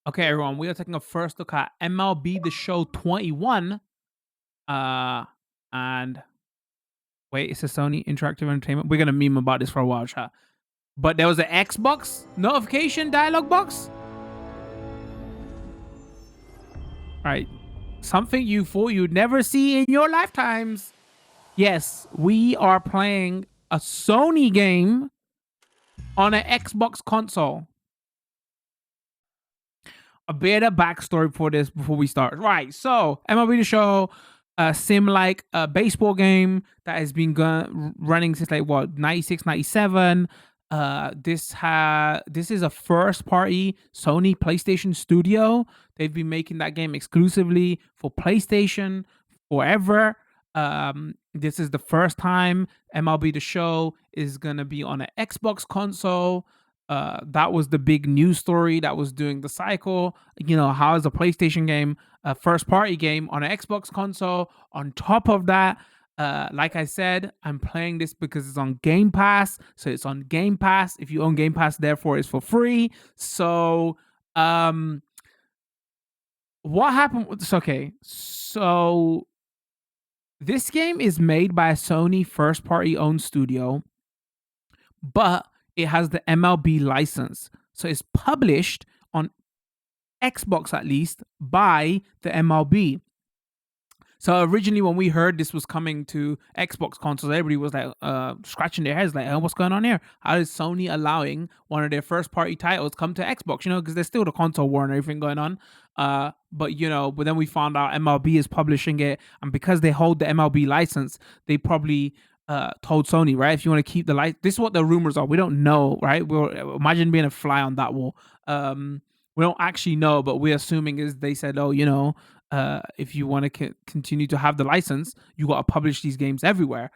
Okay, everyone, we are taking a first look at MLB The Show 21. And wait, it's a Sony Interactive Entertainment. We're gonna meme about this for a while, chat. But there was an Xbox notification dialog box. All right, something you thought you'd never see in your lifetimes. Yes, we are playing a Sony game on an Xbox console. A bit of backstory for this before we start. Right, so MLB The Show, a sim like a baseball game that has been running since like what 96, 97. This is a first party Sony PlayStation studio. They've been making that game exclusively for PlayStation forever. This is the first time MLB The Show is gonna be on an Xbox console. That was the big news story that was doing the cycle. How is a PlayStation game, a first party game on an Xbox console? On top of that, like I said, I'm playing this because it's on Game Pass. So it's on Game Pass. If you own Game Pass, therefore it's for free. So what happened with this? Okay, so this game is made by a Sony first party owned studio, but it has the MLB license. So it's published on Xbox, at least, by the MLB. So originally, when we heard this was coming to Xbox consoles, everybody was like scratching their heads, like, "Oh, what's going on here? How is Sony allowing one of their first party titles come to Xbox?" Because there's still the console war and everything going on. But then we found out MLB is publishing it, and because they hold the MLB license, they probably told Sony, right? If you want to keep the light, this is what the rumors are. We don't know, right? We'll imagine being a fly on that wall. We don't actually know, but we're assuming is they said, "Oh, if you want to continue to have the license, you got to publish these games everywhere."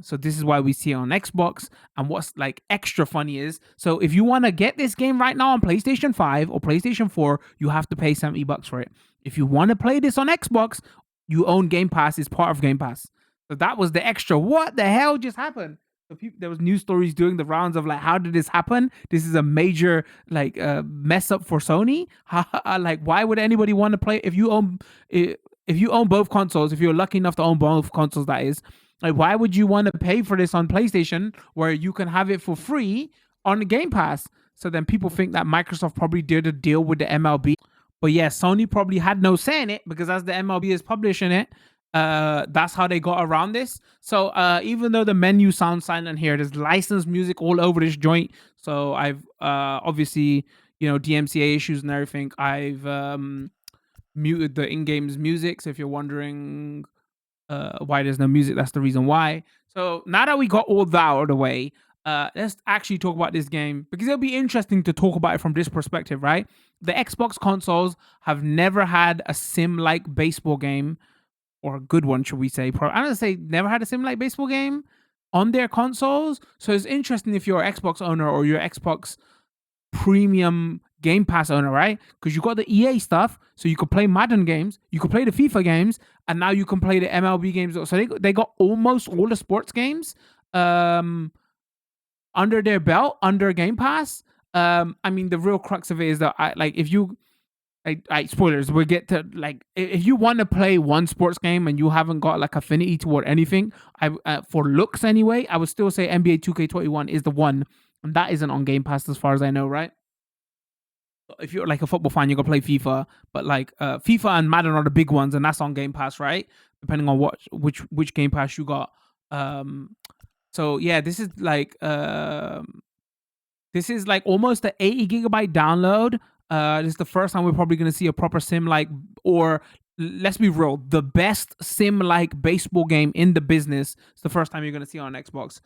So this is why we see it on Xbox. And what's like extra funny is, so if you want to get this game right now on PlayStation 5 or PlayStation 4, you have to pay $70 for it. If you want to play this on Xbox, you own Game Pass, it's part of Game Pass. So that was the extra. What the hell just happened? So there was news stories doing the rounds of like, how did this happen? This is a major like mess up for Sony. Like, why would anybody want to play if you own both consoles? If you're lucky enough to own both consoles, that is, like, why would you want to pay for this on PlayStation where you can have it for free on the Game Pass? So then people think that Microsoft probably did a deal with the MLB. But yeah, Sony probably had no say in it because as the MLB is publishing it, that's how they got around this. So even though the menu sounds silent here, there's licensed music all over this joint. So I've obviously, DMCA issues and everything. I've muted the in-game's music. So if you're wondering why there's no music, that's the reason why. So now that we got all that out of the way, let's actually talk about this game because it'll be interesting to talk about it from this perspective, right? The Xbox consoles have never had a sim-like baseball game, or a good one, should we say? I'm gonna say never had a sim-like baseball game on their consoles. So it's interesting if you're an Xbox owner or you're Xbox premium Game Pass owner, right? Because you got the EA stuff, so you could play Madden games, you could play the FIFA games, and now you can play the MLB games. So they got almost all the sports games under their belt, under Game Pass. I mean, the real crux of it is that if you spoilers, we'll get to like if you want to play one sports game and you haven't got like affinity toward anything, for looks anyway, I would still say NBA 2K21 is the one, and that isn't on Game Pass as far as I know, right? If you're like a football fan, you're gonna play FIFA, but like FIFA and Madden are the big ones, and that's on Game Pass, right? Depending on which Game Pass you got. So yeah, this is like almost an 80 GB download. This is the first time we're probably going to see a proper sim like, or let's be real, the best sim like baseball game in the business. It's the first time you're going to see on Xbox.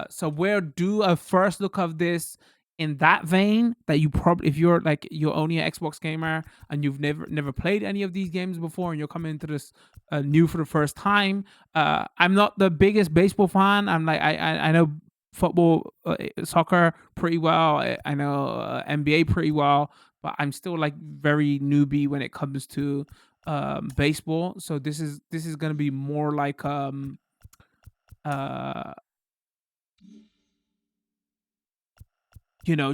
So we'll do a first look of this in that vein that you probably, if you're like you're only an Xbox gamer and you've never played any of these games before and you're coming into this new for the first time. I'm not the biggest baseball fan. I'm like I know football, soccer pretty well. I know NBA pretty well, but I'm still like very newbie when it comes to baseball. So this is gonna be more like uh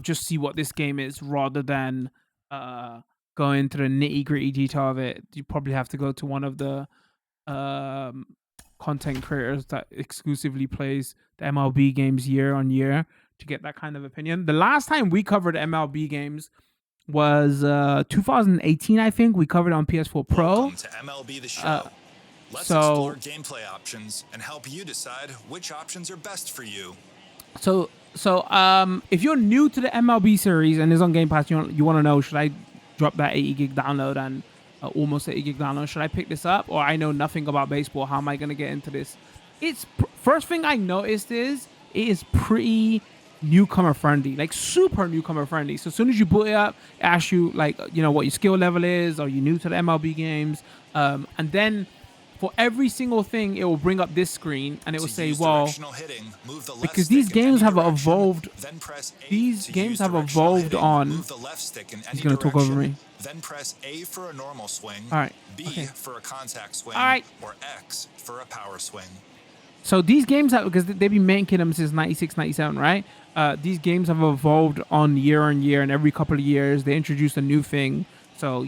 just see what this game is rather than go into the nitty gritty detail of it, you probably have to go to one of the um, content creators that exclusively plays the MLB games year on year to get that kind of opinion. The last time we covered MLB games was 2018, I think. We covered on PS4 Pro. Welcome to MLB The Show. Let's explore gameplay options and help you decide which options are best for you. So if you're new to the MLB series and is on Game Pass, you want to know, should I drop that 80 gig download and almost 80 gig download? Should I pick this up, or I know nothing about baseball? How am I gonna get into this? It's first thing I noticed is it is pretty newcomer friendly, like super newcomer friendly. So as soon as you boot it up, it asks you like what your skill level is. Are you new to the MLB games? And then for every single thing, it will bring up this screen and it will say, well, because these games have evolved. These games have evolved on. He's going to talk over me. Then press A for a normal swing, all right. B for a contact swing, all right. or X for a power swing. So these games have, because they've been making them since 96, 97, right? These games have evolved on year, and every couple of years they introduce a new thing. So,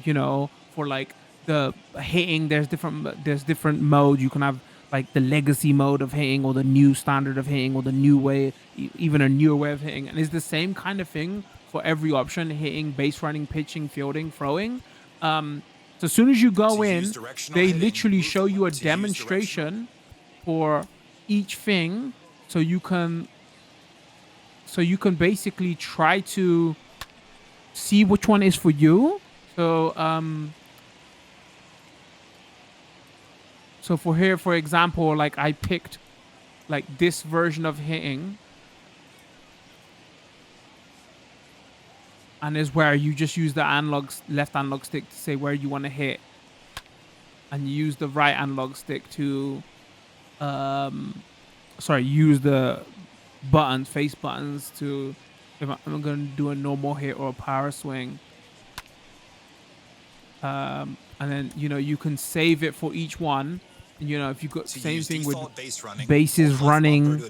for like the hitting, there's different modes. You can have like the legacy mode of hitting, or the new standard of hitting, or the new way, even a newer way of hitting. And it's the same kind of thing for every option: hitting, base running, pitching, fielding, throwing. So as soon as you go in, they literally show you a demonstration for each thing, so you can basically try to see which one is for you. So for here, for example, like I picked like this version of hitting, and is where you just use the left analog stick to say where you want to hit, and you use the right analog stick to use the face buttons to, if I'm going to do a normal hit or a power swing. And then, you can save it for each one. And, if you got same thing with bases running,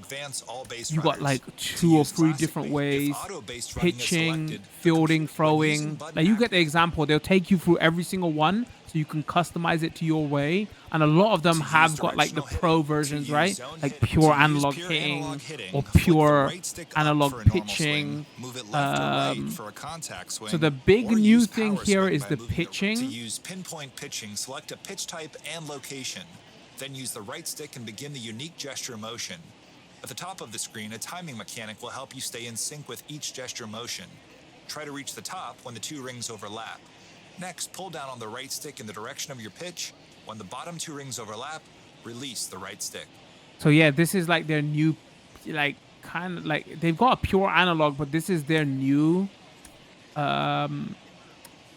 you got like 2 or 3 different ways: pitching, fielding, throwing. Now you get the example. They'll take you through every single one, so you can customize it to your way. And a lot of them have got like the pro versions, right? Like pure analog hitting or pure analog pitching. So the big new thing here is the pitching. To use pinpoint pitching, select a pitch type and location. Then use the right stick and begin the unique gesture motion. At the top of the screen, a timing mechanic will help you stay in sync with each gesture motion. Try to reach the top when the 2 rings overlap. Next, pull down on the right stick in the direction of your pitch. When the bottom 2 rings overlap, release the right stick. So yeah, this is like their new, like kind of like they've got a pure analog, but this is their new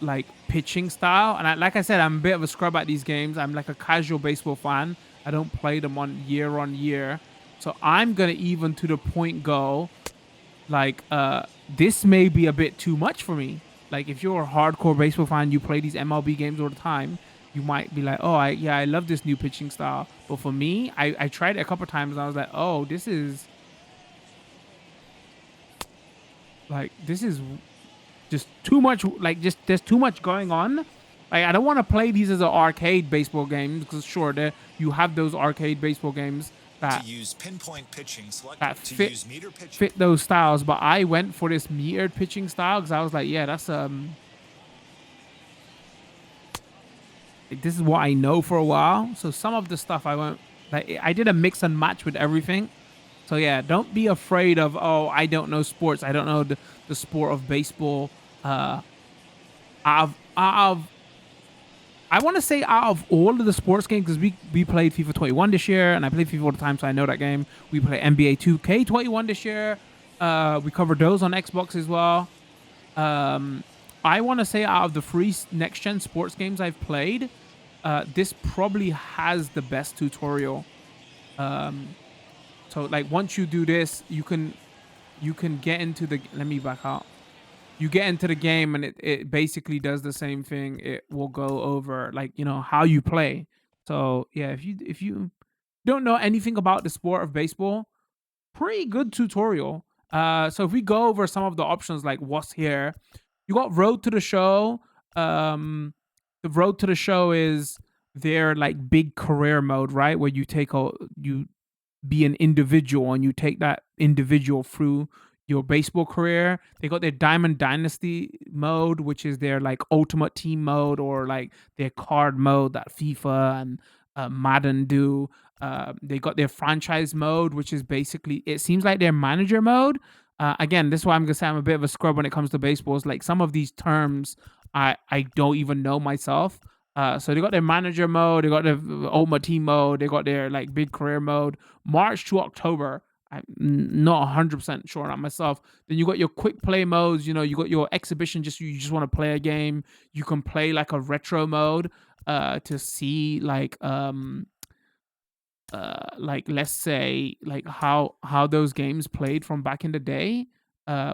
like pitching style. And like I said, I'm a bit of a scrub at these games. I'm like a casual baseball fan. I don't play them on year. So I'm gonna even to the point go like this may be a bit too much for me. Like if you're a hardcore baseball fan, you play these MLB games all the time, you might be like, oh, I love this new pitching style. But for me, I tried it a couple times and I was like, oh, this is just too much. Like, just there's too much going on. Like, I don't want to play these as an arcade baseball game, because sure, you have those arcade baseball games that to use pinpoint pitching, select that to fit, use meter pitching. Fit those styles. But I went for this metered pitching style because I was like, yeah, that's this is what I know for a while. So some of the stuff I did a mix and match with everything. So yeah, don't be afraid of, oh, I don't know sports. I don't know the sport of baseball. I want to say out of all of the sports games, because we played FIFA 21 this year, and I play FIFA all the time, so I know that game. We play NBA 2K21 this year. We covered those on Xbox as well. I want to say out of the 3 next-gen sports games I've played, this probably has the best tutorial. So like once you do this, you can get into the, let me back out. You get into the game and it basically does the same thing. It will go over like, how you play. So yeah, if you don't know anything about the sport of baseball, pretty good tutorial. So if we go over some of the options, like what's here, You got Road to the Show. The Road to the Show is their like big career mode, right? Where you be an individual and you take that individual through your baseball career. They got their Diamond Dynasty mode, which is their like ultimate team mode or like their card mode that FIFA and Madden do. They got their franchise mode, which is basically, it seems like their manager mode. Again, this is why I'm gonna say I'm a bit of a scrub when it comes to baseballs. Like some of these terms, I don't even know myself. So they got their manager mode, they got their ultimate team mode, they got their like big career mode. March to October. I'm not 100% sure on myself. Then you got your quick play modes. You know, you got your exhibition. You just want to play a game. You can play like a retro mode to see like let's say like how those games played from back in the day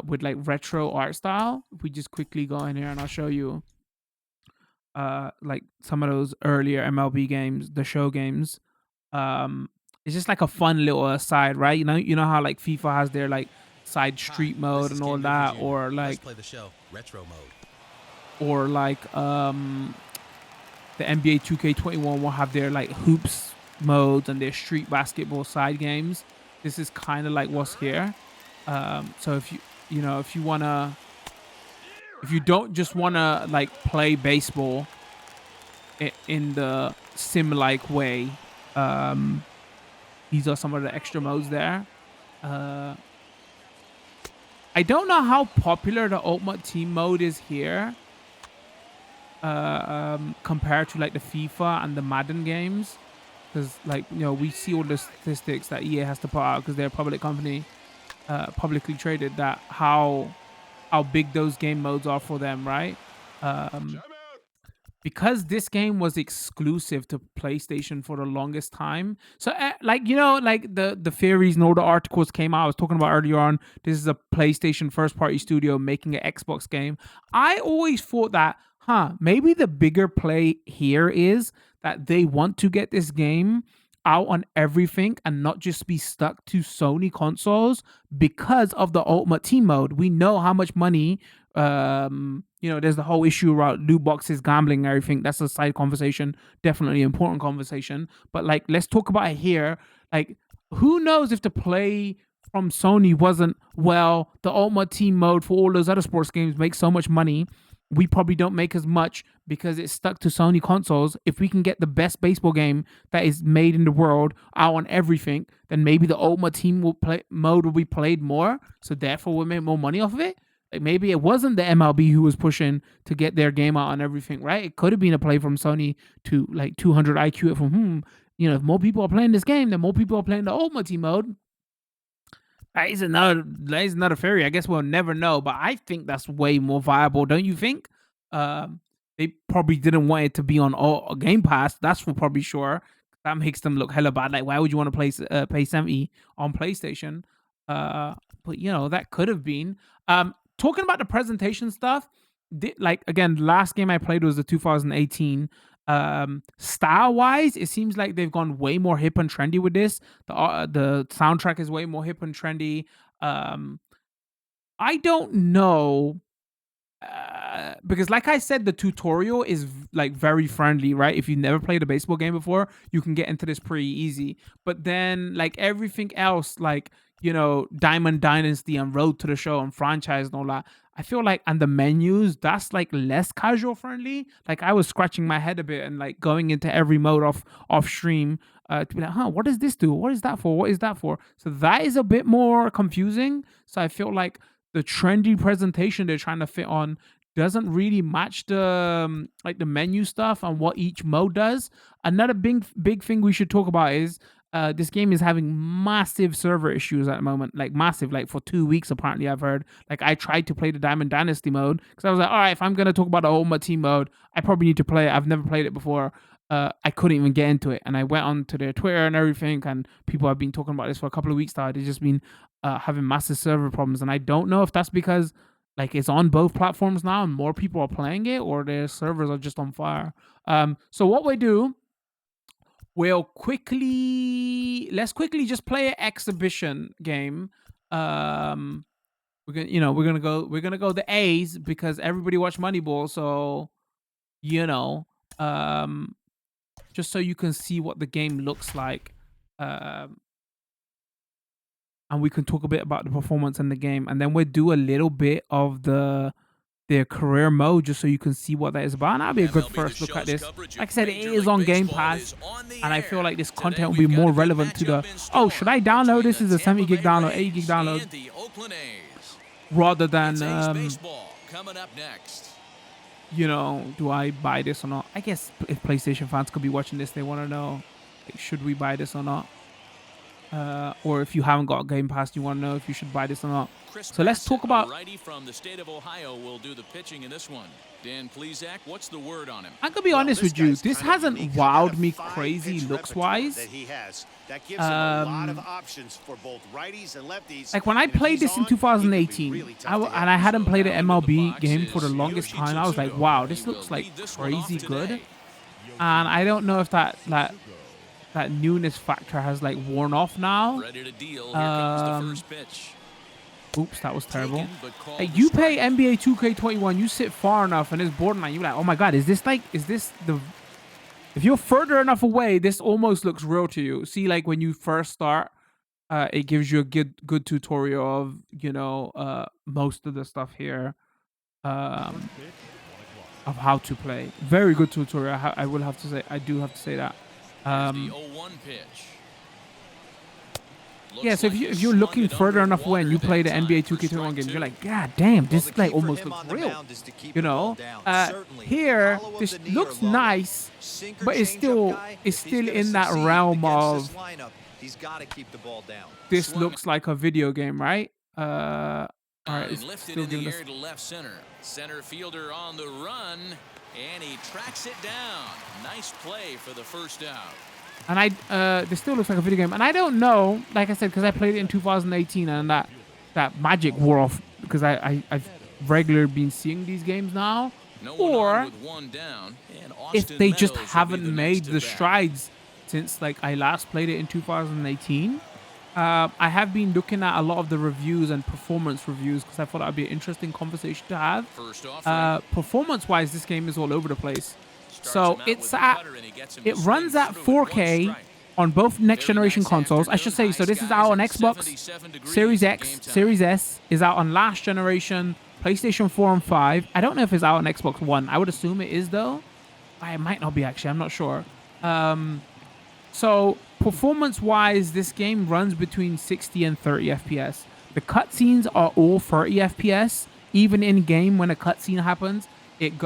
with like retro art style. If we just quickly go in here and I'll show you like some of those earlier MLB games, the show games. Um, it's just like a fun little aside, right? You know how like FIFA has their like side street mode and all that, or like play the show retro mode. or like the NBA 2K21 will have their like hoops modes and their street basketball side games. This is kind of like what's here. So if you don't just wanna like play baseball in the sim like way, these are some of the extra modes there. I don't know how popular the Ultimate Team mode is here compared to like the FIFA and the Madden games. Because like, we see all the statistics that EA has to put out because they're a public company, publicly traded, that how big those game modes are for them, right? Because this game was exclusive to PlayStation for the longest time. So like like the theories and all the articles came out I was talking about earlier on, this is a PlayStation first party studio making an Xbox game. I always thought that maybe the bigger play here is that they want to get this game out on everything and not just be stuck to Sony consoles because of the Ultimate Team mode. We know how much money there's the whole issue about loot boxes, gambling, and everything. That's a side conversation, definitely an important conversation. But like, let's talk about it here. Like, who knows if the play from Sony wasn't, well, the Ultimate Team mode for all those other sports games makes so much money. We probably don't make as much because it's stuck to Sony consoles. If we can get the best baseball game that is made in the world out on everything, then maybe the Ultimate Team mode will be played more. So therefore, we'll make more money off of it. Like maybe it wasn't the MLB who was pushing to get their game out on everything, right? It could have been a play from Sony to like 200 IQ it from, if more people are playing this game, then more people are playing the Ultimate Team mode. That is another theory. I guess we'll never know, but I think that's way more viable, don't you think? They probably didn't want it to be on all Game Pass. That's for probably sure. That makes them look hella bad. Like, why would you want to pay 70 on PlayStation? But that could have been. Talking about the presentation stuff, like again, the last game I played was the 2018. Style wise, it seems like they've gone way more hip and trendy with this. The soundtrack is way more hip and trendy. I don't know, because like I said, the tutorial is like very friendly, right? If you never played a baseball game before, you can get into this pretty easy. But then like everything else, like Diamond Dynasty and Road to the Show and franchise and all that, I feel like, and the menus, that's like less casual friendly. Like I was scratching my head a bit and like going into every mode off stream to be like, what does this do? What is that for? What is that for? So that is a bit more confusing. So I feel like the trendy presentation they're trying to fit on doesn't really match the like the menu stuff and what each mode does. Another big thing we should talk about is this game is having massive server issues at the moment, like massive, like for 2 weeks apparently. I've heard. Like I tried to play the Diamond Dynasty mode because I was like, all right, if I'm gonna talk about the Ultimate Team mode, I probably need to play it. I've never played it before. I couldn't even get into it, and I went on to their Twitter and everything, and people have been talking about this for a couple of weeks now. They've just been having massive server problems, and I don't know if that's because like it's on both platforms now and more people are playing it, or their servers are just on fire. So what we do, let's quickly just play an exhibition game. we're gonna go the A's because everybody watched Moneyball. So you know, um, just so you can see what the game looks like. Um, and we can talk a bit about the performance in the game, and then we'll do a little bit of their career mode just so you can see what that is about. And that'll be a good MLB The first look at Show's this. coverage Like I of said, it Major is League on Game Baseball Pass, is on the and I feel air. like this Today content will we've be got more a good relevant to the, matchup in oh, store should I download between this as the a 70 gig Tampa Bay download, 80 gig Rays download, and the Oakland A's. rather than, It's A's baseball coming up next. do I buy this or not? I guess if PlayStation fans could be watching this, they want to know, like, should we buy this or not? Or if you haven't got a Game Pass, you want to know if you should buy this or not. Chris So let's Bassett, talk about. a righty from the state of Ohio, will do the pitching in this one. Dan Plesac, what's the word on him? I'm gonna be honest with you. This hasn't wowed me crazy looks wise. Like when I played this in 2018, and I hadn't played an MLB game for the longest time, I was like, wow, this looks like crazy good. And I don't know if that newness factor has like worn off now. Ready to deal. Here comes the first pitch. Oops, that was terrible. Taken, but called Like the you play strike. NBA 2K21, you sit far enough and it's borderline. You're like, oh my god, is this the? If you're further enough away, this almost looks real to you. See, like when you first start, it gives you a good tutorial of most of the stuff here, of how to play. Very good tutorial. I will have to say, I do have to say that. Here's the 0-1 pitch. Yeah, so if you're looking further enough away and you play the NBA 2K21 game, you're like, God damn, this like almost looks real. Here this looks nice, but it's still in that realm of this looks like a video game, right? All right, it's Lifted still in the giving air us. to left center. Center fielder on the run, and he tracks it down. Nice play for the first out. And this still looks like a video game. And I don't know, like I said, because I played it in 2018 and that magic wore off because I've regularly been seeing these games now. No one Or on with one down, and if Austin they just Meadows will be haven't the made next the to bat. strides since like I last played it in 2018. I have been looking at a lot of the reviews and performance reviews because I thought that would be an interesting conversation to have. First off, Performance-wise, this game is all over the place. starts So him out it's with the at cutter, and he gets him it to runs swing at through with one 4K strike. on both next Very generation nice consoles. I should say, afternoon. so this High is out on skies Xbox, at 77 degrees Series in X, game time. Series S is out on last generation, PlayStation 4 and 5. I don't know if it's out on Xbox One. I would assume it is though. It might not be actually. I'm not sure. So performance-wise, this game runs between 60 and 30 FPS. The cutscenes are all 30 FPS. Even in game, when a cutscene happens, it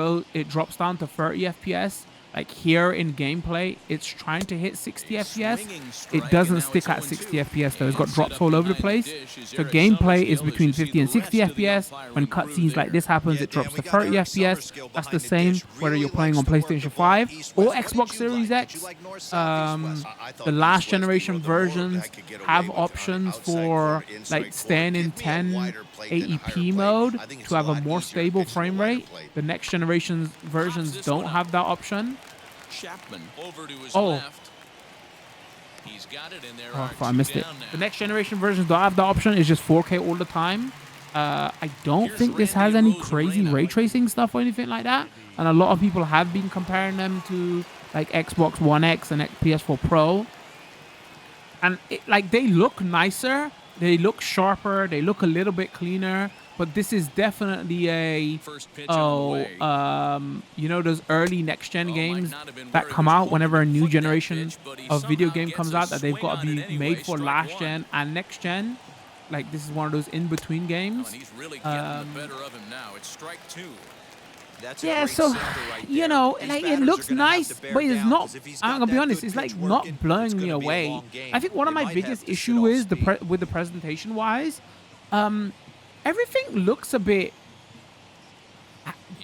drops down to 30 FPS. Like here in gameplay, it's trying to hit 60 FPS. It doesn't stick at 60 FPS though. It's got drops all over the place. So gameplay is between 50 and 60 FPS. When cutscenes like this happens, it drops to 30 FPS. That's the same whether you're playing on PlayStation 5 or Xbox Series X. The last generation versions have options for like staying in 1080p mode to have a more stable frame rate. The next generation versions don't have that option. Chapman over to his Oh. left. He's got it in there. Oh, I missed it. The next generation versions don't have the option. It's just 4K all the time. I don't think this has any crazy ray tracing stuff or anything like that. And a lot of people have been comparing them to like Xbox One X and PS4 Pro. And they look nicer. They look sharper. They look a little bit cleaner. But this is definitely a First pitch on the way. those early next gen games might not have been that where he come was out hoping whenever a to new put that generation pitch, but he of video somehow game gets comes a out that they've swing got to on be it anyway. made for Strike last one. gen and next gen. Like this is one of those in between Oh, games. and he's really getting the better of him now. It's strike two. Yeah, so it looks nice, but it's not. I'm gonna be honest, it's like not blowing me away. I think one of my biggest issue is with the presentation wise. Everything looks a bit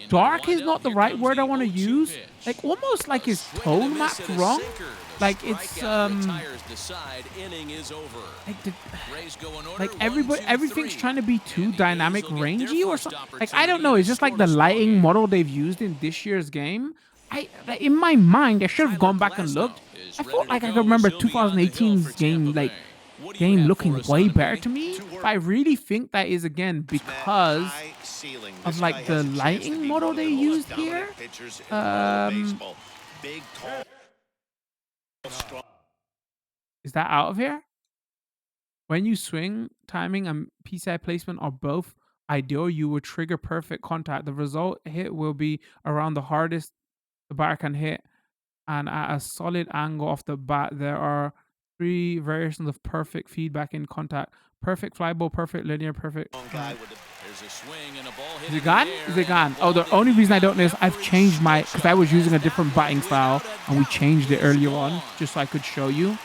dark is not the right word I want to use. Like almost like his tone mapped wrong. Like it's everything's trying to be too dynamic rangey or something. Like I don't know. It's just like the lighting model they've used in this year's game. In my mind, I should have gone back and looked. I felt like I could remember 2018's game like What do you game have looking for us way on it, better Manny? to me. But I really think that is again because of like the lighting model they used here. Is that out of here? When you swing, timing and PCI placement are both ideal, you will trigger perfect contact. The result hit will be around the hardest the batter can hit and at a solid angle off the bat. There are 3 variations of perfect feedback in contact. Perfect fly ball, perfect linear, perfect. There's a swing and a ball hit Is it in gone? the air, Is it and gone? the Oh, ball the only reason I don't know is didn't I've every changed my, because I was slingshot. using a As different that batting one style without a and we doubt changed it is earlier on gone. just so I could show you.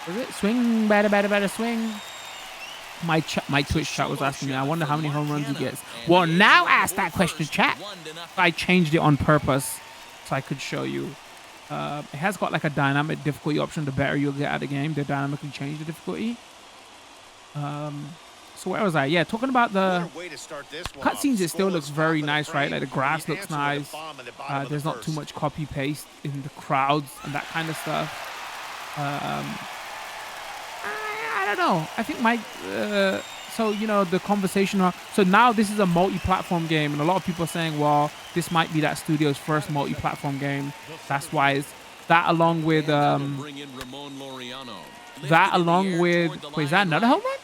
Was it swing, batter, swing? My Twitch chat was asking me, I wonder how many home runs he gets. Well, now ask that question, chat. I changed it on purpose so I could show you. It has got like a dynamic difficulty option. The better you'll get at the game, they dynamically change the difficulty. So where was I? Yeah, talking about the cutscenes, it still looks very nice, right? Like the grass looks nice. There's not too much copy paste in the crowds and that kind of stuff. I don't know. I think so you know the conversation. So now this is a multi-platform game, and a lot of people are saying, well, this might be that studio's first multi-platform game. That's why it's that along with wait, is that another home run?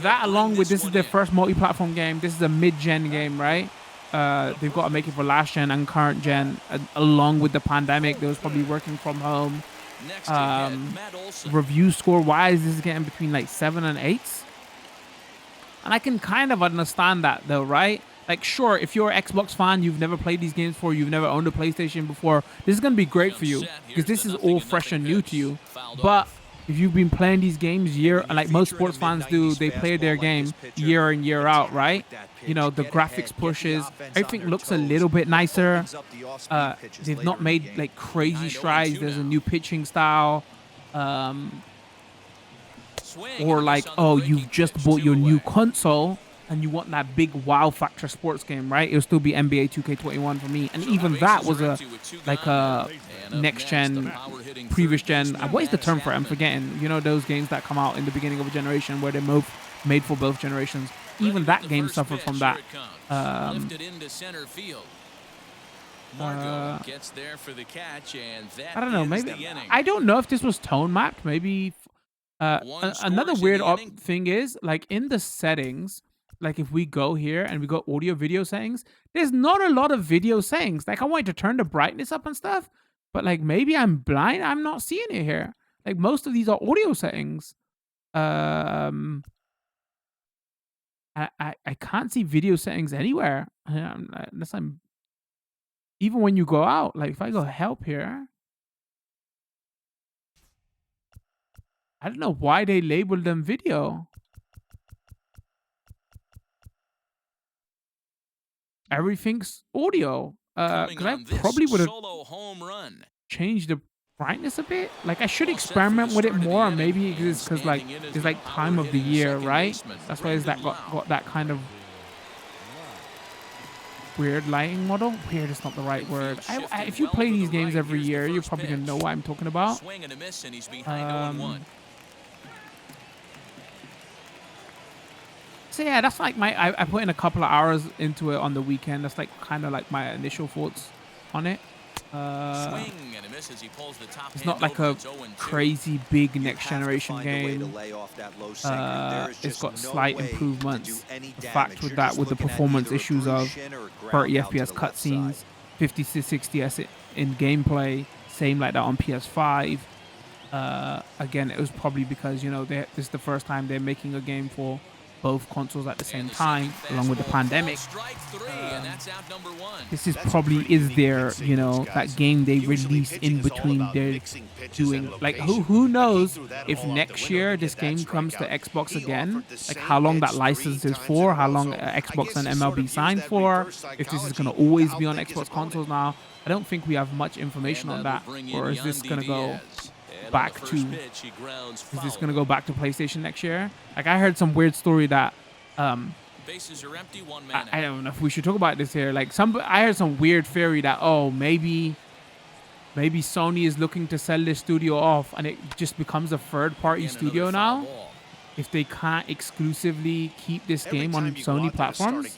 That along with this is their first multi-platform game. This is a mid-gen game, right? They've got to make it for last gen and current gen. Along with the pandemic, they was probably working from home. Review score wise, this is getting between like 7 and 8s, and I can kind of understand that though, right? Like, sure, if you're an Xbox fan, you've never played these games before, you've never owned a PlayStation before, this is gonna be great for you because this is all fresh and new to you. But if you've been playing these games like most sports fans do, they play their game year in, year out, right? You know, the graphics pushes, everything looks a little bit nicer. They've not made like crazy strides. There's a new pitching style. Or like, oh, you've just bought your new console and you want that big wow factor sports game, right? It'll still be NBA 2K21 for me. And even that was a next gen, previous gen. What is the term for it? I'm forgetting. You know, those games that come out in the beginning of a generation where they're made for both generations. Even that game suffered from that. Gets there for the catch, and that I don't know. Maybe I don't know if this was tone mapped. Maybe another weird thing is like in the settings. Like if we go here and we go audio video settings, there's not a lot of video settings. Like I wanted to turn the brightness up and stuff, but like maybe I'm blind. I'm not seeing it here. Like most of these are audio settings. I can't see video settings anywhere unless I'm. Even when you go out, like if I go help here, I don't know why they labeled them video. Everything's audio. Because I probably would have changed the brightness a bit. Like I should experiment with it more. Maybe it's because like it's like time of the year, right? That's why it's that got that kind of weird lighting model. Weird is not the right word. If you play these games every year, you're probably gonna know what I'm talking about. So yeah, that's like I put in a couple of hours into it on the weekend. That's like kind of like my initial thoughts on it. It's not like a crazy big next generation game. It's got slight improvements. The fact with that, with the performance issues of 30 FPS cutscenes, 50 to 60 FPS in gameplay, same like that on PS5. Again, it was probably because, you know, this is the first time they're making a game for both consoles at the same time, along with the pandemic. This is probably their, you know, that game they release in between their doing. Like, who knows if next year this game comes to Xbox again, like how long that license is for, how long Xbox and MLB signed for, if this is going to always be on Xbox consoles now. I don't think we have much information on that. Or is this going to go back to PlayStation next year? Like I heard some weird story that bases are empty, one man I don't know if we should talk about this here. Like I heard some weird theory that maybe maybe Sony is looking to sell their studio off and it just becomes a third-party studio now. If they can't exclusively keep this game on Sony platforms,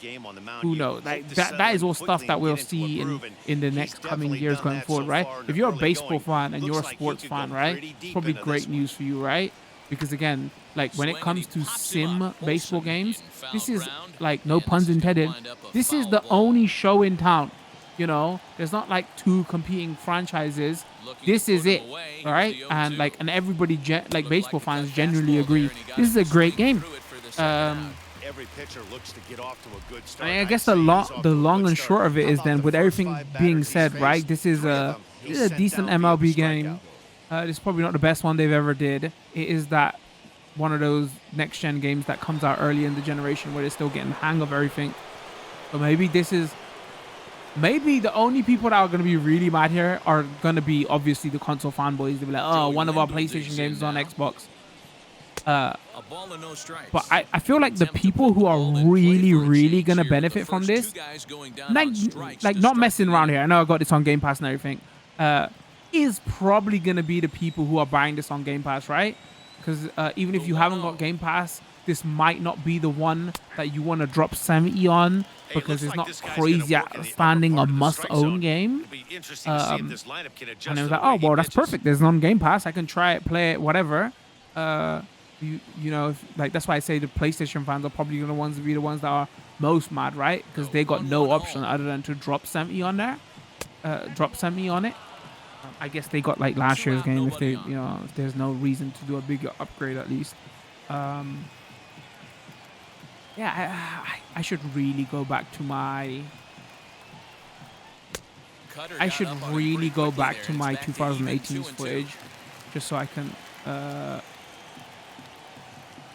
who knows? Like that is all stuff that we'll see in the next coming years going forward, right? If you're a baseball fan and you're a sports fan, right, it's probably great news for you, right? Because again, like when it comes to sim baseball games, this is like, no puns intended, this is the only show in town. You know, there's not like two competing franchises. This is it, all right? And like, and everybody, like baseball fans, generally agree this is a great game. Every pitcher looks to get off to a good start. I guess the long and short of it is, then, with everything being said, right? This is a decent MLB game. It's probably not the best one they've ever did. It is that one of those next gen games that comes out early in the generation where they're still getting the hang of everything. But maybe this is. Maybe the only people that are going to be really mad here are going to be obviously the console fanboys. They'll be like, oh, one of our PlayStation games is on Xbox. But I feel like the people who are really going to benefit from this, like not messing around here, I know I got this on Game Pass and everything, is probably going to be the people who are buying this on Game Pass, right? Because even if you haven't got Game Pass, this might not be the one that you want to drop 70 on, because it's not crazy outstanding a must-own game. And it was like, oh, well, that's perfect. There's no Game Pass. I can try it, play it, whatever. You know, like that's why I say the PlayStation fans are probably the ones that are most mad, right? Because they got no option other than to drop 70 on there. Drop 70 on it. I guess they got like last year's game if they, you know, if there's no reason to do a bigger upgrade at least. Yeah, I should really go back to my. I should really go back to my 2018's footage, just so I can.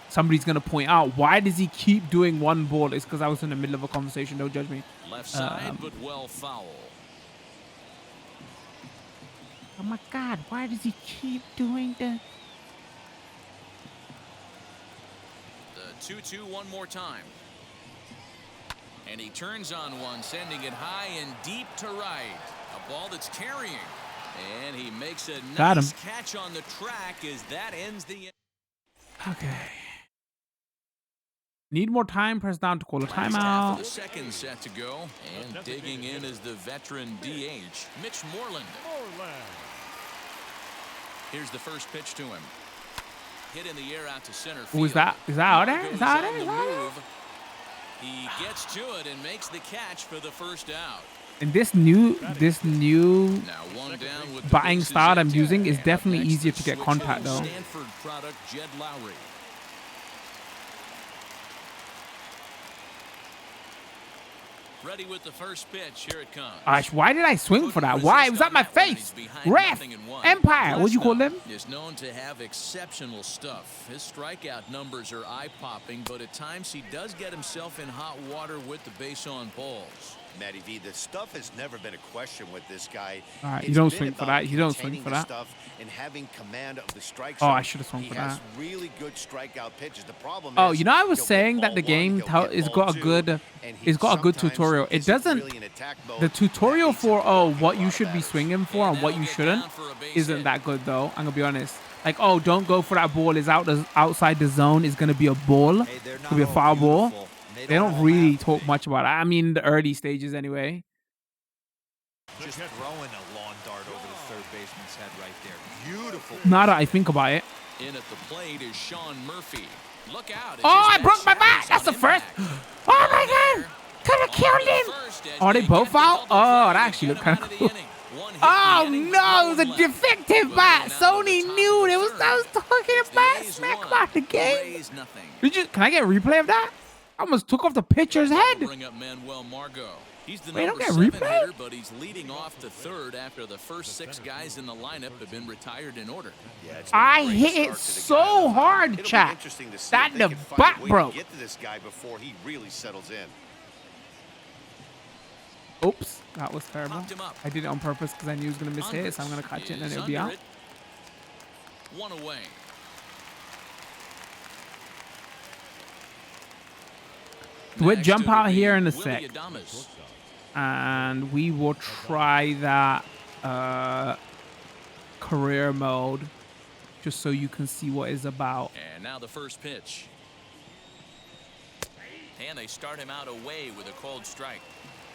Somebody's gonna point out, why does he keep doing one ball? It's because I was in the middle of a conversation. Don't judge me. Left side, but well foul. Oh my God! Why does he keep doing that? 2-2 one more time. And he turns on one, sending it high and deep to right. A ball that's carrying. And he makes a nice catch on the track as that ends the... Okay. Need more time. Press down to call a timeout. The second set to go. And digging in is the veteran DH, Mitch Moreland. Here's the first pitch to him. Hit in the air out to center field. Who is that? Is that out there? Is that out there? He gets to it and makes the catch for the first out. And this new batting style I'm using is definitely easier to get contact though. Stanford product Jed Lowry. Ready with the first pitch. Here it comes. Gosh, why did I swing for that? Why? It was at my face. Ref. Empire. What'd you call them? Is known to have exceptional stuff. His strikeout numbers are eye-popping, but at times he does get himself in hot water with the base on balls. Matty V, the stuff has never been a question with this guy. All right, you don't swing for that. You don't swing for that. And having command of the strike zone. Oh, I should have swung for that. Really good strikeout pitches. The problem is, you know, I was saying that the game is got a good tutorial. It doesn't. The tutorial for what you should be swinging for and what you shouldn't isn't that good though. I'm gonna be honest. Like, oh, don't go for that ball. Is outside the zone. Is gonna be a ball. It's gonna be a foul ball. They don't really talk much about it. I mean, the early stages anyway. Just throwing a lawn dart over the third baseman's head right there. Beautiful. Now that I think about it. In at the plate is Sean Murphy. Look out. Oh, I broke my back. That's the first. Oh, my God. Could have killed him. Oh, they both out? Oh, that actually looked kind of cool. Oh, no. It was a defective bat. Sony knew it was. I was talking about smack about the game. Can I get a replay of that? I almost took off the pitcher's head. Bring up Manuel Margot. He's the Wait, don't get #7 replay? hitter, but he's leading off the third after the first 6 guys in the lineup have been retired in order. Yeah, I hit it so hard, chat. That the bat broke. Get to this guy before he really settles in. Oops, that was terrible. I did it on purpose because I knew he was going to miss hit, so I'm going to catch it and then it'll be out. 1 away. We'll jump out here in a sec. And we will try that career mode, just so you can see what it's about. And now the first pitch. And they start him out away with a cold strike.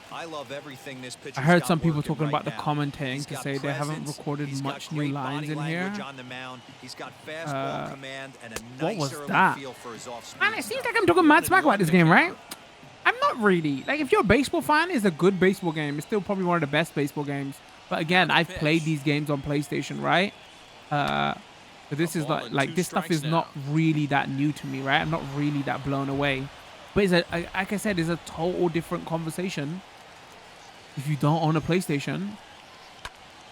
I love everything this pitcher. I heard some people talking about the commentating to say they haven't recorded much new lines in here. He's got fastball command and a What nice was early that? feel for his off-speed. Man, it seems like I'm talking mad smack about this game, right? I'm not really. Like, if you're a baseball fan, it's a good baseball game. It's still probably one of the best baseball games. But again, I've played these games on PlayStation, right? But this is like this stuff is not really that new to me, right? I'm not really that blown away. But it's like I said, it's a total different conversation. If you don't own a PlayStation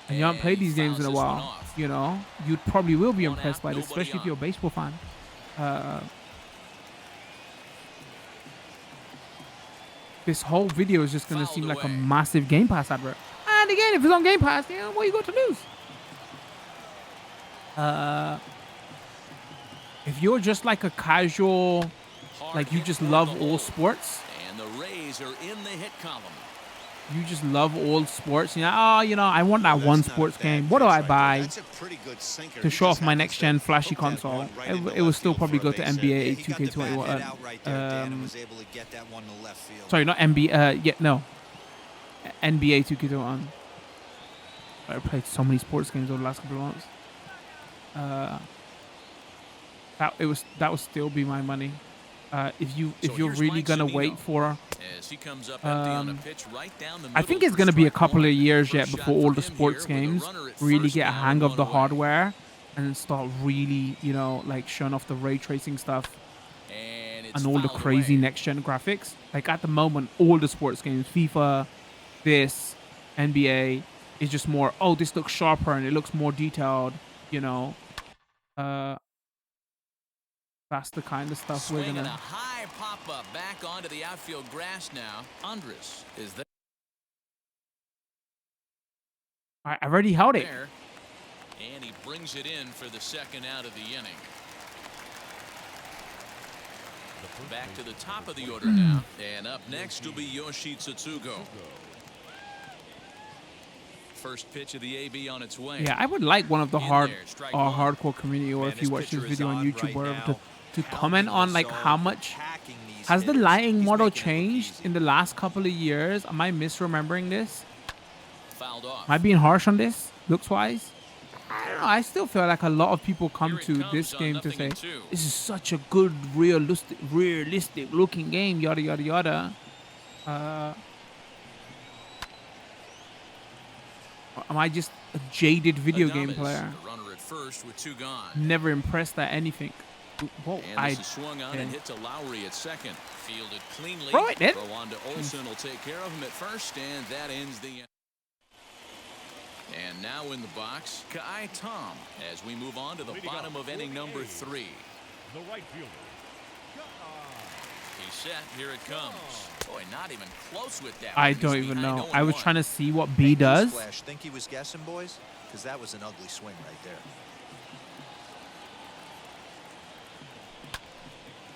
and you haven't played these games in a while, you know, you probably will be impressed by this, especially if you're a baseball fan. This whole video is just going to seem like a massive Game Pass advert. And again, if it's on Game Pass, you know, what you got to lose? If you're just like a casual, like you just love all sports. And the Rays are in the hit column. You just love all sports. You know, oh, you know, I want that one sports game. What do I buy to show off my next gen flashy console? It will still probably go to NBA 2K21. Sorry, not NBA. Yeah, no. NBA 2K21. I played so many sports games over the last couple of months. That would still be my money. If you're really gonna wait for, I think it's gonna be a couple of years yet before all the sports games really get a hang of the hardware and start really, you know, like showing off the ray tracing stuff and all the crazy next gen graphics. Like at the moment, all the sports games, FIFA, this, NBA, is just more. Oh, this looks sharper and it looks more detailed. You know. That's the kind of stuff we're gonna. A high pop-up back onto the outfield grass now. Andres is there. I already held it. And he brings it in for the second out of the inning. Back to the top of the order now. And up next will be Yoshi Tsutsugo. First pitch of the AB on its way. Yeah, I would like one of the hardcore community, or if you watch this video on YouTube, wherever, to comment on like how much has the lighting model changed in the last couple of years. Am I misremembering this? Fouled off. Am I being harsh on this looks wise? I don't know. I still feel like a lot of people come to this game to say this is such a good realistic looking game, yada yada yada. Am I just a jaded video game player? Runner at first with two gone. Never impressed at anything. Whoa, and this is swung on and hit to Lowry at second. Fielded cleanly. Throw it, Throw on to Olsen will take care of him at first, and that ends the. And now in the box, Kai Tom, as we move on to the bottom of inning number 3. The right fielder. He's set. Here it comes. Boy, not even close with that. I don't even know. I was trying to see what B does. Think he was guessing, boys? Because that was an ugly swing right there.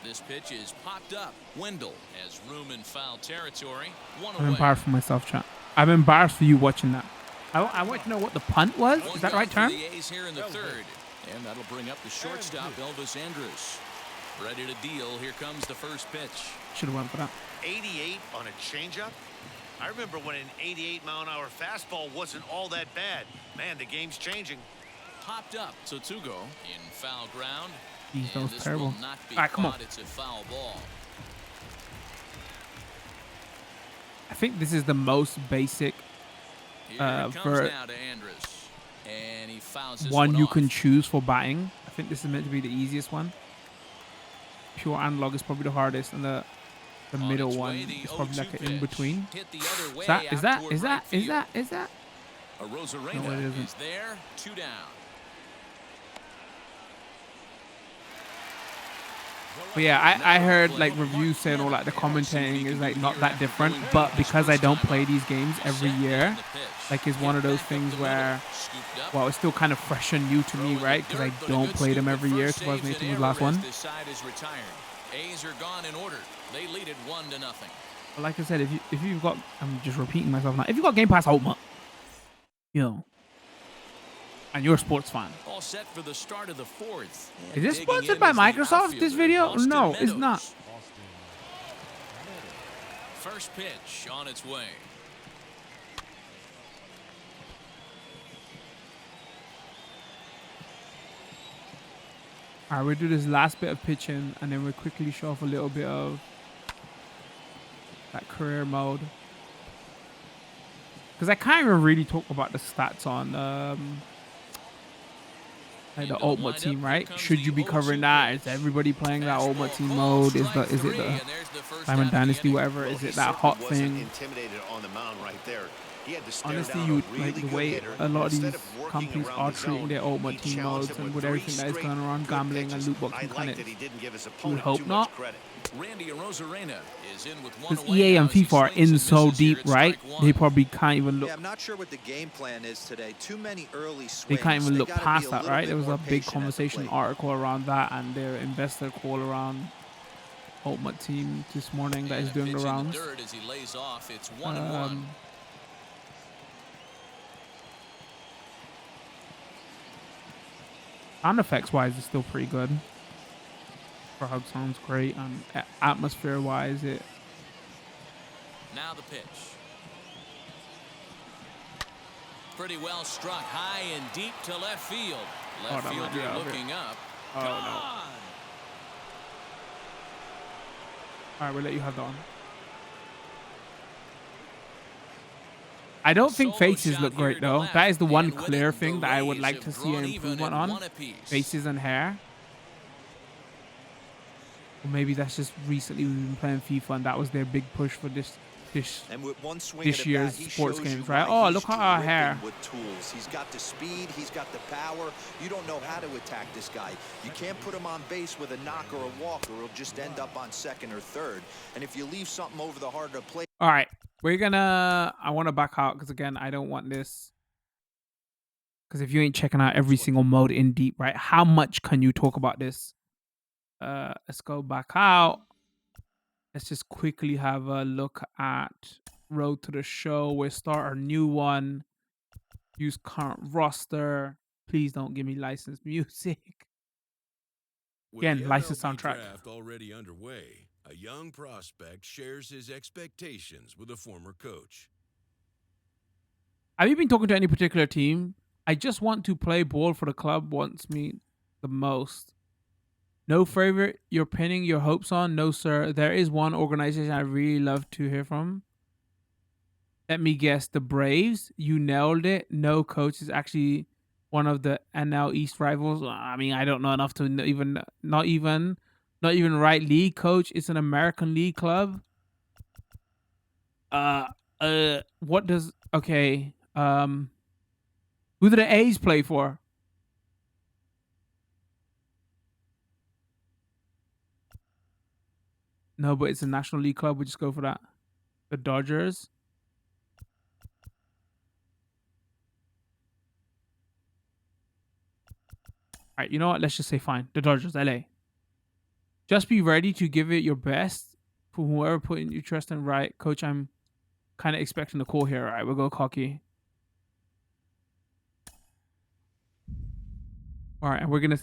This pitch is popped up. Wendell has room in foul territory. I'm embarrassed for myself, chat. I'm embarrassed for you watching that. I want to know what the punt was. Is that the right term? The A's here in the third. And that'll bring up the shortstop, Elvis Andrus. Ready to deal. Here comes the first pitch. Should have went for that. 88 on a changeup. I remember when an 88-mile-an-hour fastball wasn't all that bad. Man, the game's changing. Popped up. Tsutsugo in foul ground. Jeez, that was terrible. All right, come on. It's a foul ball. I think this is the most basic now to Andrus. And he fouls this one you off. can choose for batting. I think this is meant to be the easiest one. Pure analog is probably the hardest, and the middle one is probably like an in between. Is that? A Rosarena no, it isn't. is there. 2 down. But yeah, I heard like reviews saying all like the commentating is like not that different, but because I don't play these games every year, like it's one of those things where, well, it's still kind of fresh and new to me, right? Because I don't play them every year. 2018 was the last one. A's are gone in order. They lead it 1-0. But like I said, if you've got, I'm just repeating myself now. If you've got Game Pass Ultimate, you know, And you're a sports fan. All set for the start of the fourth. Is this sponsored by Microsoft, this video? No, it's not. First pitch on its way. All right, we'll do this last bit of pitching, and then we'll quickly show off a little bit of that career mode. Because I can't even really talk about the stats on like the Ultimate Team, right? Should you be covering that? Is everybody playing that Ultimate Team mode? Is it the Diamond Dynasty, whatever? Is it that hot thing? Intimidated on the mound right there. He had to stare Honestly, down you a really like the good way hitter. a lot of Instead these working companies around are the treating zone, their Ultimate he Team challenged modes him and with with everything that is three going around, straight gambling good and pitches. loot box I like mechanics. that he didn't give his You would opponent hope too not. much credit. Randy Arozarena is in with one Because away EA now and as he FIFA are swings in and so misses here deep, at right? strike They one. probably can't even look. Yeah, I'm not sure what the game plan is today. Too many early swings. They can't even They look gotta be past a that, little right? bit There was more a big patient at the conversation plate. article around that, and their investor call around Ultimate Team this morning that is And a doing pitch the in the rounds. dirt as he lays off. It's 1-1. Sound effects wise, it's still pretty good. Crowd sounds great, and atmosphere wise, it. Now the pitch. Pretty well struck high and deep to left field. Left that might be fielder out of it. looking up. Oh no! Gone. All right, we'll let you have that one. I don't think Solo faces shot look here great to though. left, That is the one and with clear it, thing the that I would Rays like have to see an drawn even improvement at on. one apiece. Faces and hair. Or maybe that's just recently we've been playing FIFA and that was their big push for this And with one swing this at a year's bat, he sports shows games, you right? why Oh, he's look at our dripping hair. with tools. He's got the speed, he's got the power. You don't know how to attack this guy. You can't put him on base with a knock or a walk, or he'll just end up on second or third. And if you leave something over the heart of the plate. All right, I want to back out because again, I don't want this. Because if you ain't checking out every single mode in deep, right? How much can you talk about this? Let's go back out. Let's just quickly have a look at Road to the Show. We'll start a new one. Use current roster. Please don't give me licensed music. Again, licensed soundtrack. Draft already underway, a young prospect shares his expectations with a former coach. Have you been talking to any particular team? I just want to play ball for the club wants me the most. No favorite you're pinning your hopes on? No, sir. There is one organization I really love to hear from. Let me guess, the Braves. You nailed it. No, coach is actually one of the NL East rivals. I mean, I don't know enough to not even right league, coach. It's an American League club. What does okay? Who do the A's play for? No, but it's a National League club. We just go for that. The Dodgers. All right, you know what? Let's just say fine. The Dodgers, LA. Just be ready to give it your best for whoever put in your trust in. Right, coach, I'm kind of expecting the call here. All right, we'll go cocky. All right, and we're gonna.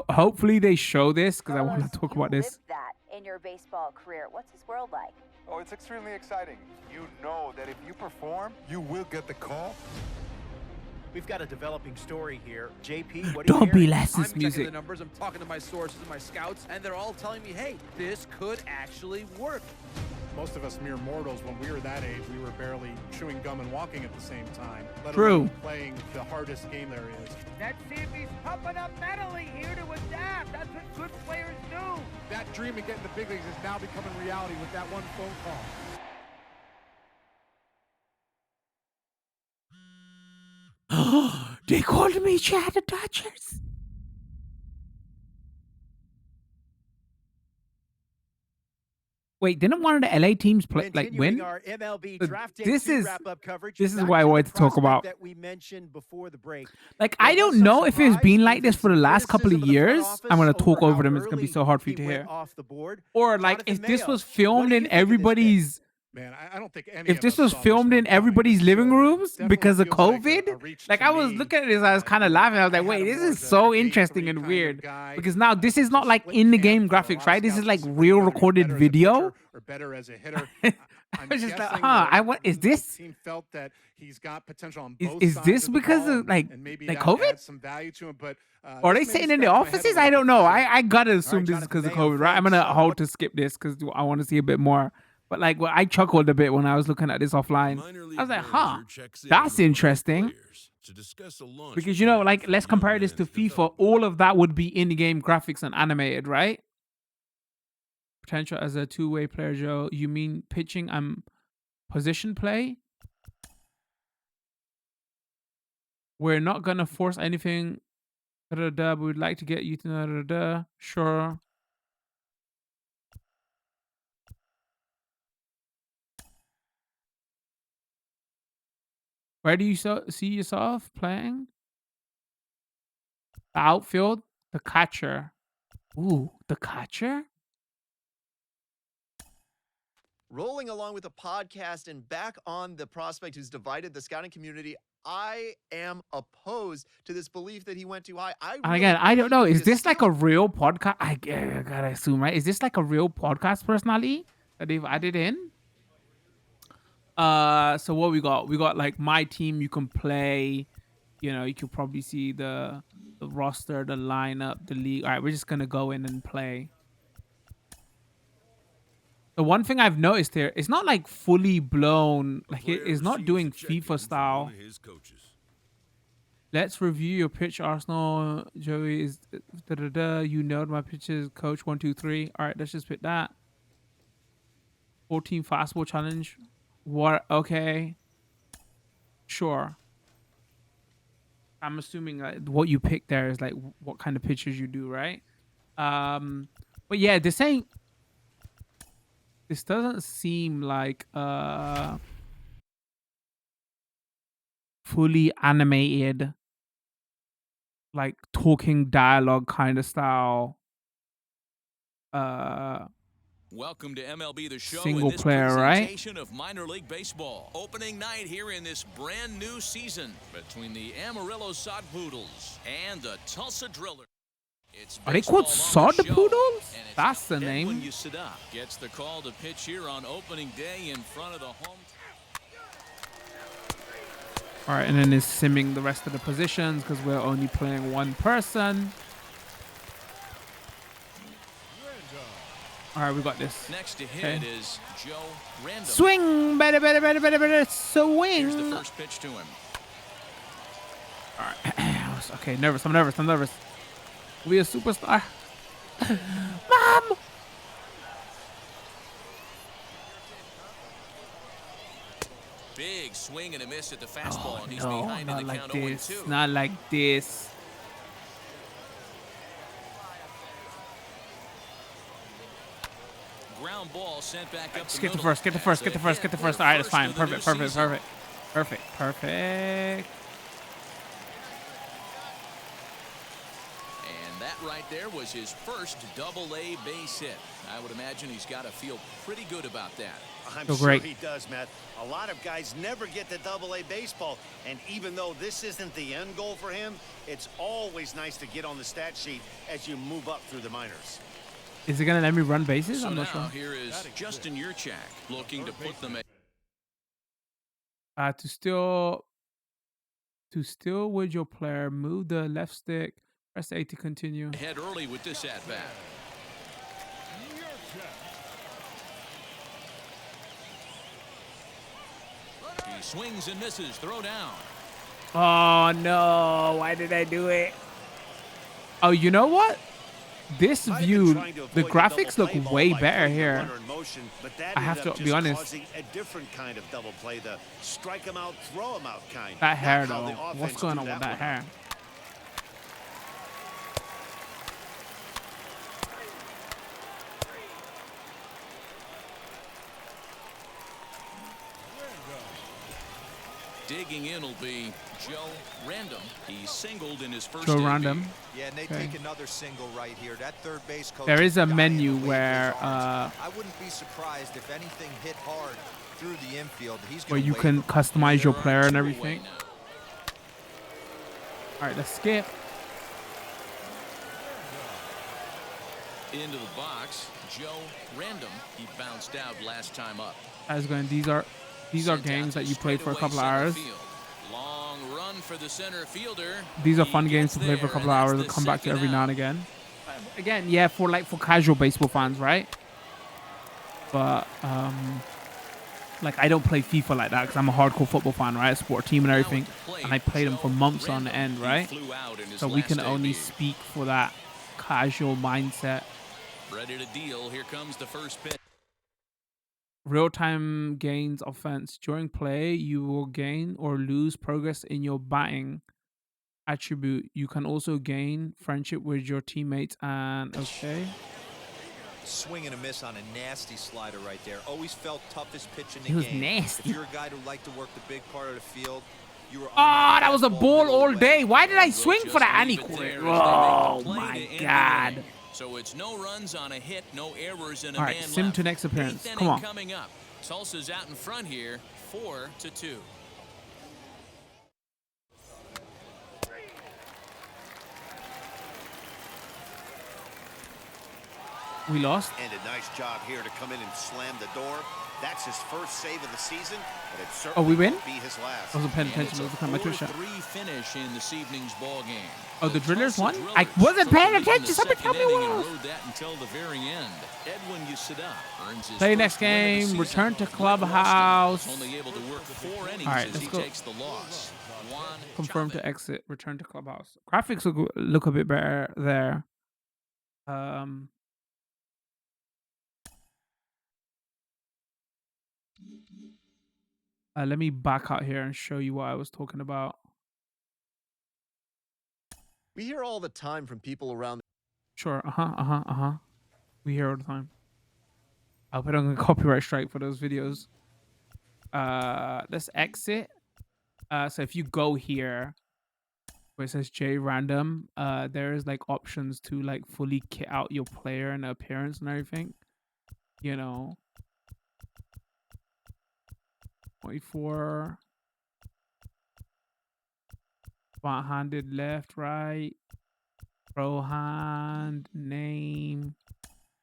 Hopefully they show this because I want to talk about this. Lived that in your baseball career. What's his world like? Oh, it's extremely exciting. You know that if you perform, you will get the call. We've got a developing story here. JP, what Don't are be you licensed I'm music. checking the numbers. I'm talking to my sources and my scouts, and they're all telling me, hey, this could actually work. Most of us mere mortals, when we were that age, we were barely chewing gum and walking at the same time. Let True. alone playing the hardest game there is. Let's see if he's pumping up mentally here to adapt. That's what good players do. That dream of getting the big leagues is now becoming reality with that one phone call. They called me Chad the Dodgers. Wait, didn't one of the LA teams play Continuing win? our MLB But Draft Day this 2 is- wrap-up coverage. this is Back what I to the wanted to talk prospect about. that we mentioned before the break. Like, There I was don't some know if it's surprise, been like this even for the some last couple of criticism of the front years. office I'm gonna talk over over them. how It's gonna be early so hard for you he to went hear. off the board. Or like Jonathan if this Mayo, was what filmed do in you think of this pick? everybody's Man, I don't think any If of this us was saw this filmed one in coming. everybody's This living rooms definitely because of feels like a COVID, reach like to I was me. looking at this, I was kind of laughing. I was like, I wait, had him this more is as a so day interesting three and kind of weird. guy. Because now this is As a not like split in the camp, game you know, a graphics, lot right? of This is scouts like disagree real whether he's recorded better as a video. pitcher or better as a hitter. I was just like, guessing is the this? team felt that he's got potential on both Is sides this of the because ball, of like and maybe like that COVID? adds some value to him. But Or are they this made me sitting in the scratch my head a offices? little I don't bit know. for sure. I gotta assume this is Jonathan, because of Mayo, COVID, right? I'm gonna thanks. hold to skip this because I want to see a bit more. But like, well, I chuckled a bit when I was looking at this offline. I was like, huh, that's interesting. Because you know, like, let's compare this to FIFA. All of that would be in-game graphics and animated, right? Potential as a two-way player, Joe. You mean pitching and position play? We're not gonna force anything. But we'd like to get you to sure. Where do you see yourself playing? The outfield, the catcher. Ooh, the catcher? Rolling along with a podcast and back on the prospect who's divided the scouting community, I am opposed to this belief that he went too high. And again, I don't know. Is this like a real podcast? I gotta assume, right? Is this like a real podcast personality that they've added in? So what we got? We got like my team. You can play. You know, you can probably see the roster, the lineup, the league. All right, we're just gonna go in and play. The one thing I've noticed here, it's not like fully blown. Like it is not doing FIFA style. Let's review your pitch, Arsenal. Joey is You nailed my pitches, coach. 1, 2, 3. All right, let's just pick that. 14 fastball challenge. What? Okay. Sure. I'm assuming what you pick there is like what kind of pitches you do, right? But yeah, this doesn't seem like fully animated, like talking dialogue kind of style. Welcome to MLB The Show. Single in this player, right? presentation of minor league baseball. Opening night here in this brand new season between the Amarillo Sod Poodles and the Tulsa Drillers. Are they called Sod Poodles? That's the name. Edwin Yusada gets the call to pitch here on opening day in front of the home. All right, and then it's simming the rest of the positions because we're only playing one person. All right, we got this. Next to hit is Joe Random. Swing, better, swing. Here's the first pitch to him. All right. Okay, nervous. I'm nervous. We a superstar. Mom. Big swing and a miss at the fastball, and he's behind in the count 0-2. Not like this. Ground ball sent back up. Get the first. All right, it's fine. Perfect. And that right there was his first double-A base hit. I would imagine he's got to feel pretty good about that. I'm So sure great. he does, Matt. A lot of guys never get to double-A baseball, and even though this isn't the end goal for him, it's always nice to get on the stat sheet as you move up through the minors. Is it gonna let me run bases? So I'm not now sure. here is Justin Yurchak looking to put them at. To still with your player, move the left stick, press A to continue. Ahead early with this at-bat. He swings and misses. Throw down. Oh no, why did I do it? Oh, you know what? This view, the graphics look way better here. I have to be honest. A different kind of double play, the strike him out, throw him out kind. That hair though, what's going on with that hair? Digging in will be Joe Random. He singled in his first Joe inning. Random. Yeah, and they take another single right here. That third base coach. There is a guy in menu the league where is ours. I wouldn't be surprised if anything hit hard through the infield. He's where going you to can customize your player and everything. All right, let's skip. Into the box, Joe Random. He bounced out last time up. As going, these are games that you play for a couple of hours. Long run for the center fielder. These are fun games to play for a couple of hours and come back to every now and again. Again, yeah, for casual baseball fans, right? But like I don't play FIFA like that because I'm a hardcore football fan, right? Sport team and everything, and I played them for months on end, right? So we can only speak for that casual mindset. Ready to deal. Here comes the first pitch. Real-time gains offense. During play, you will gain or lose progress in your batting attribute. You can also gain friendship with your teammates and okay. Swing and a miss on a nasty slider right there. Always felt toughest pitch in the It was game. nasty. If you're a guy who liked to work the big part of the field, you were that was a ball all day. Why did I swing for that? And he caught it. Oh my god. So it's no runs on a hit, no errors in a All right, man sim left. to next appearance. Eighth Come on. inning coming up. Tulsa's out in front here, 4-2. We lost. And a nice job here to come in and slam the door. That's his first save of the season, but it certainly we win? won't be his last. I wasn't paying attention. I was looking at my Twitch chat. 4-3 finish in this evening's ball game. Oh, the Drillers won? I wasn't paying attention. Somebody tell me what. Rode that until the very end. Edwin Yasuda earns his Play first next win of the game. season. Return to Greg clubhouse. Weston only able to work 4 innings All right, as let's he go. takes the loss. Juan Confirm Chavez. to exit. Return to clubhouse. Graphics look a bit better there. Let me back out here and show you what I was talking about. We hear all the time from people around. Sure. We hear all the time. I hope I don't get a copyright strike for those videos. Let's exit. So if you go here where it says J random, there's like options to like fully kit out your player and the appearance and everything. You know. 24. Spot-handed left, right. Pro hand, name,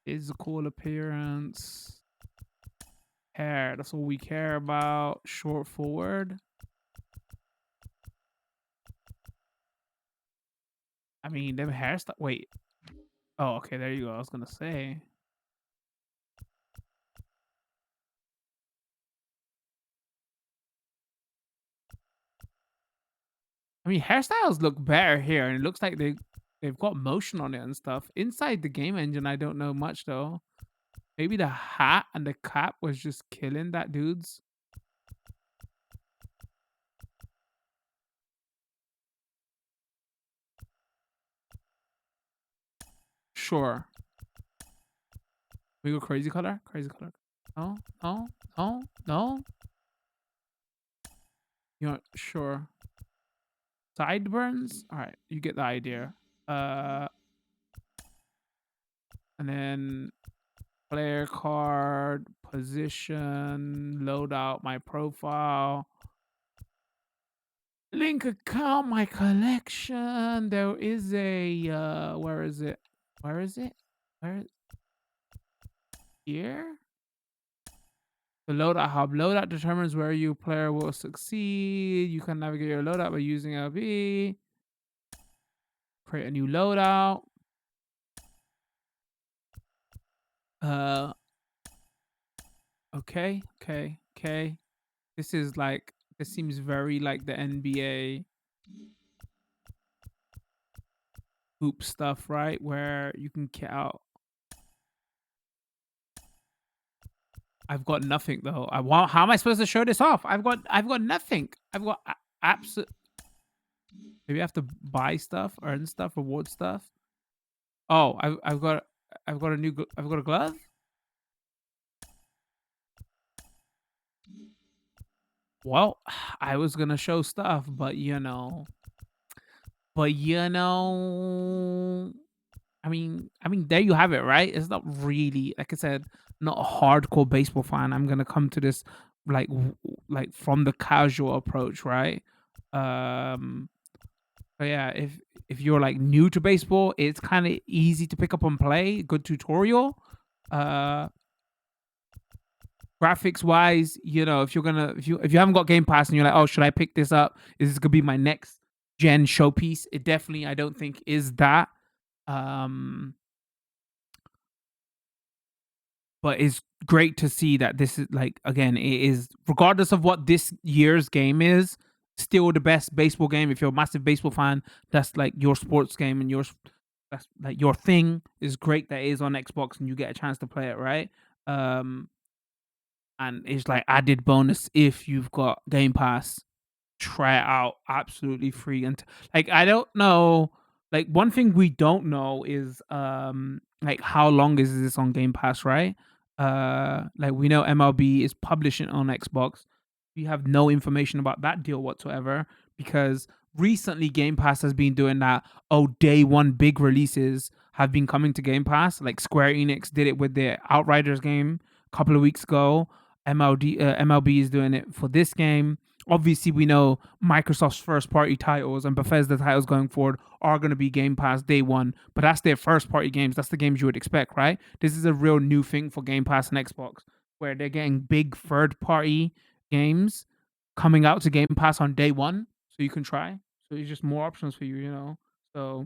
physical appearance, hair. That's all we care about. Short forward. I mean, them hairstyle. Wait. Oh, okay. There you go. I was gonna say. I mean, hairstyles look better here, and it looks like they've got motion on it and stuff. Inside the game engine, I don't know much though. Maybe the hat and the cap was just killing that dude's. Sure. We go crazy color? Crazy color. No. You know, sure. Sideburns? Alright, you get the idea. And then player card, position, load out my profile. Link account, my collection. There is a where is it? Here? The loadout hub. Loadout determines where your player will succeed. You can navigate your loadout by using LB. Create a new loadout. Okay. This seems very like the NBA hoop stuff, right? Where you can get out. I've got nothing though. How am I supposed to show this off? I've got nothing. I've got absolute. Maybe I have to buy stuff, earn stuff, reward stuff. Oh, I've got a glove. Well, I was gonna show stuff, but you know. I mean, there you have it, right? It's not really, like I said, not a hardcore baseball fan. I'm gonna come to this like from the casual approach, right? But yeah, if you're like new to baseball, it's kind of easy to pick up and play. Good tutorial. Graphics wise, if you haven't got Game Pass and you're like, oh, should I pick this up? Is this gonna be my next gen showpiece? It definitely, I don't think, is that. But it's great to see that this is like, again, it is, regardless of what this year's game is, still the best baseball game. If you're a massive baseball fan, that's like your sports game and that's like your thing. Is great that it is on Xbox and you get a chance to play it, right? And it's like added bonus if you've got Game Pass. Try it out absolutely free. And like, I don't know, like one thing we don't know is like how long is this on Game Pass, right? Like we know MLB is publishing on Xbox. We have no information about that deal whatsoever, because recently Game Pass has been doing that. Oh, day one big releases have been coming to Game Pass. Like Square Enix did it with their Outriders game a couple of weeks ago. MLB is doing it for this game. Obviously, we know Microsoft's first-party titles and Bethesda titles going forward are going to be Game Pass day one, but that's their first-party games. That's the games you would expect, right? This is a real new thing for Game Pass and Xbox, where they're getting big third-party games coming out to Game Pass on day one, so you can try. So it's just more options for you, So,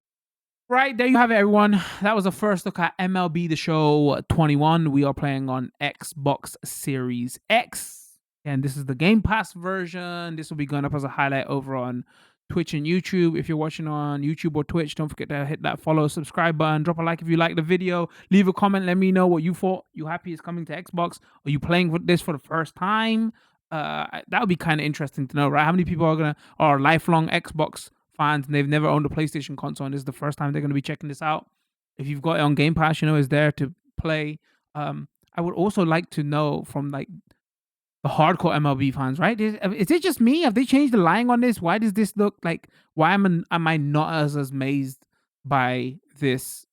right, there you have it, everyone. That was the first look at MLB The Show 21. We are playing on Xbox Series X. And this is the Game Pass version. This will be going up as a highlight over on Twitch and YouTube. If you're watching on YouTube or Twitch, don't forget to hit that follow, subscribe button. Drop a like if you like the video. Leave a comment. Let me know what you thought. You happy it's coming to Xbox? Are you playing this for the first time? That would be kind of interesting to know, right? How many people are lifelong Xbox fans and they've never owned a PlayStation console and this is the first time they're going to be checking this out? If you've got it on Game Pass, it's there to play. I would also like to know from like the hardcore MLB fans, right? Is it just me? Have they changed the line on this? Why does this look like? Why am I not as amazed by this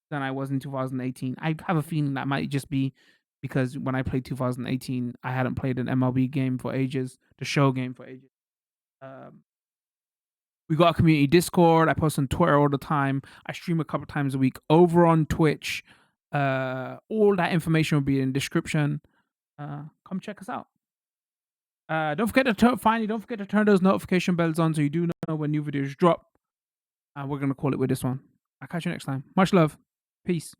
than I was in 2018? I have a feeling that might just be because when I played 2018, I hadn't played an MLB game for ages, the show game for ages. We got a community Discord. I post on Twitter all the time. I stream a couple times a week over on Twitch. All that information will be in the description. Come check us out. Don't forget to turn those notification bells on so you do know when new videos drop. And we're gonna call it with this one. I'll catch you next time. Much love. Peace.